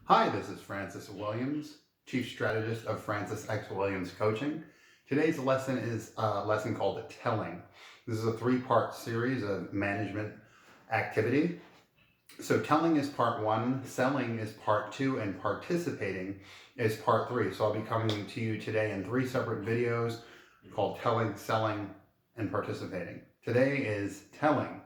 Hi, this is Francis Williams, Chief Strategist of Francis X. Williams Coaching. Today's lesson is a lesson called Telling. This is a three-part series of management activity. So telling is part one, selling is part two, and participating is part three. So I'll be coming to you today in three separate videos called Telling, Selling, and Participating. Today is telling.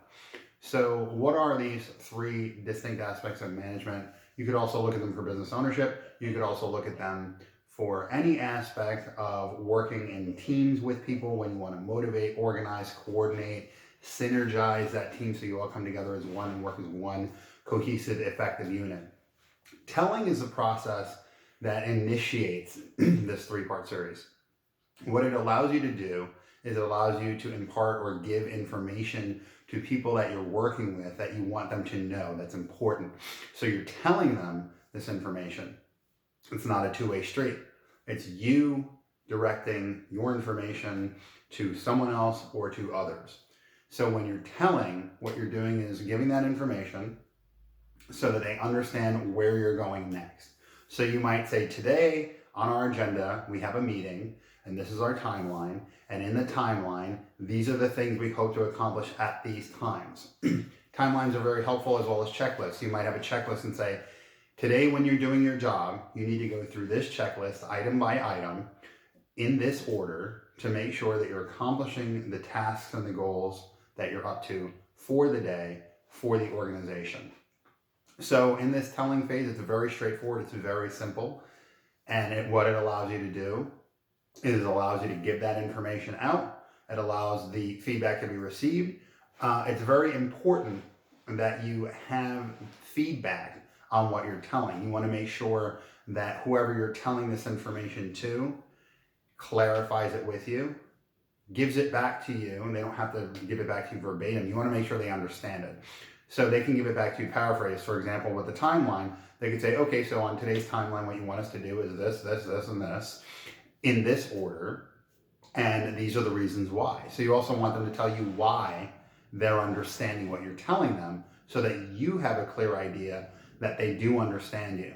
So what are these three distinct aspects of management? You could also look at them for business ownership. You could also look at them for any aspect of working in teams with people when you want to motivate, organize, coordinate, synergize that team so you all come together as one and work as one cohesive, effective unit. Telling is a process that initiates this three-part series. What it allows you to do is it allows you to impart or give information to people that you're working with that you want them to know that's important. So you're telling them this information. It's not a two-way street. It's you directing your information to someone else or to others. So when you're telling, what you're doing is giving that information so that they understand where you're going next. So you might say, today on our agenda, we have a meeting, and this is our timeline. And in the timeline, these are the things we hope to accomplish at these times. Timelines are very helpful, as well as checklists. You might have a checklist and say, today when you're doing your job, you need to go through this checklist item by item in this order to make sure that you're accomplishing the tasks and the goals that you're up to for the day, for the organization. So in this telling phase, it's very straightforward. It's very simple. And what it allows you to do is it allows you to give that information out. It allows the feedback to be received. It's very important that you have feedback on what you're telling. You want to make sure that whoever you're telling this information to clarifies it with you, gives it back to you, and they don't have to give it back to you verbatim. You want to make sure they understand it. So they can give it back to you paraphrased. For example, with the timeline, they could say, okay, so on today's timeline, what you want us to do is this, this, this, and this in this order, and these are the reasons why. So you also want them to tell you why they're understanding what you're telling them so that you have a clear idea that they do understand you.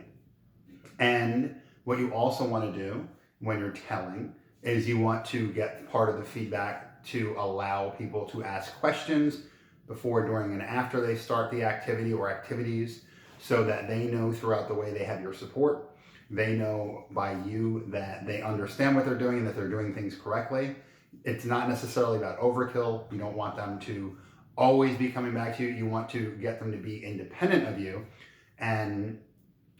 And what you also want to do when you're telling is you want to get part of the feedback to allow people to ask questions before, during, and after they start the activity or activities so that they know throughout the way they have your support. They know by you that they understand what they're doing and that they're doing things correctly. It's not necessarily about overkill. You don't want them to always be coming back to you. You want to get them to be independent of you. And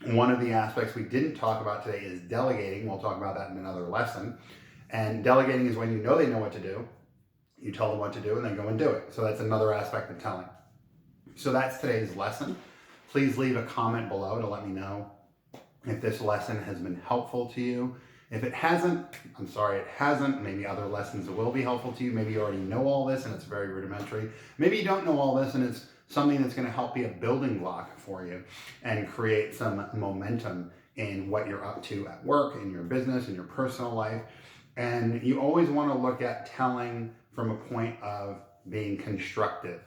one of the aspects we didn't talk about today is delegating. We'll talk about that in another lesson. And delegating is when you know they know what to do, you tell them what to do, and they go and do it. So that's another aspect of telling. So that's today's lesson. Please leave a comment below to let me know if this lesson has been helpful to you. If it hasn't, I'm sorry it hasn't. Maybe other lessons will be helpful to you. Maybe you already know all this and it's very rudimentary. Maybe you don't know all this and it's something that's going to help be a building block for you and create some momentum in what you're up to at work, in your business, in your personal life. And you always want to look at telling from a point of being constructive.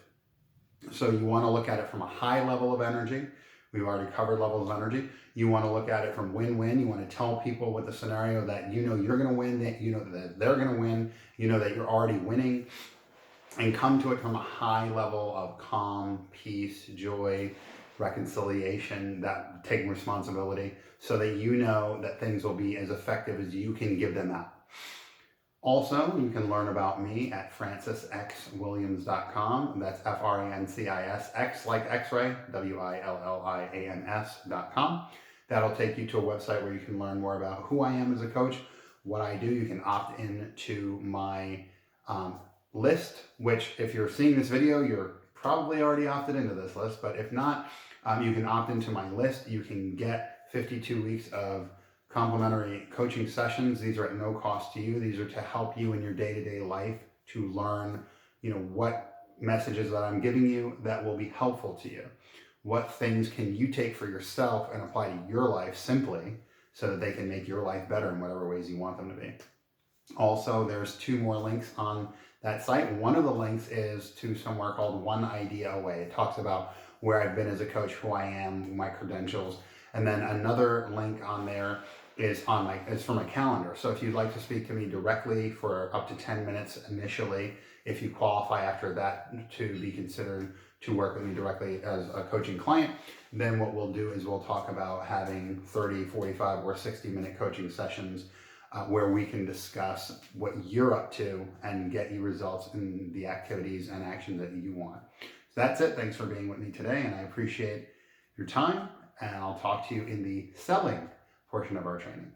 So you want to look at it from a high level of energy. We've already covered levels of energy. You want to look at it from win-win. You want to tell people with the scenario that you know you're going to win, that you know that they're going to win, you know that you're already winning, and come to it from a high level of calm, peace, joy, reconciliation, that taking responsibility, so that you know that things will be as effective as you can give them out. Also, you can learn about me at francisxwilliams.com. That's FRANCISX like X-ray, WILLIAMS.com. That'll take you to a website where you can learn more about who I am as a coach, what I do. You can opt in to my list, which if you're seeing this video, you're probably already opted into this list. But if not, you can opt into my list. You can get 52 weeks of complimentary coaching sessions. These are at no cost to you. These are to help you in your day-to-day life to learn, what messages that I'm giving you that will be helpful to you. What things can you take for yourself and apply to your life simply so that they can make your life better in whatever ways you want them to be. Also, there's two more links on that site. One of the links is to somewhere called One Idea Away. It talks about where I've been as a coach, who I am, my credentials. And then another link on there is for my calendar. So if you'd like to speak to me directly for up to 10 minutes initially, if you qualify after that to be considered to work with me directly as a coaching client, then what we'll do is we'll talk about having 30, 45, or 60-minute coaching sessions where we can discuss what you're up to and get you results in the activities and actions that you want. So that's it. Thanks for being with me today, and I appreciate your time, and I'll talk to you in the selling portion of our training.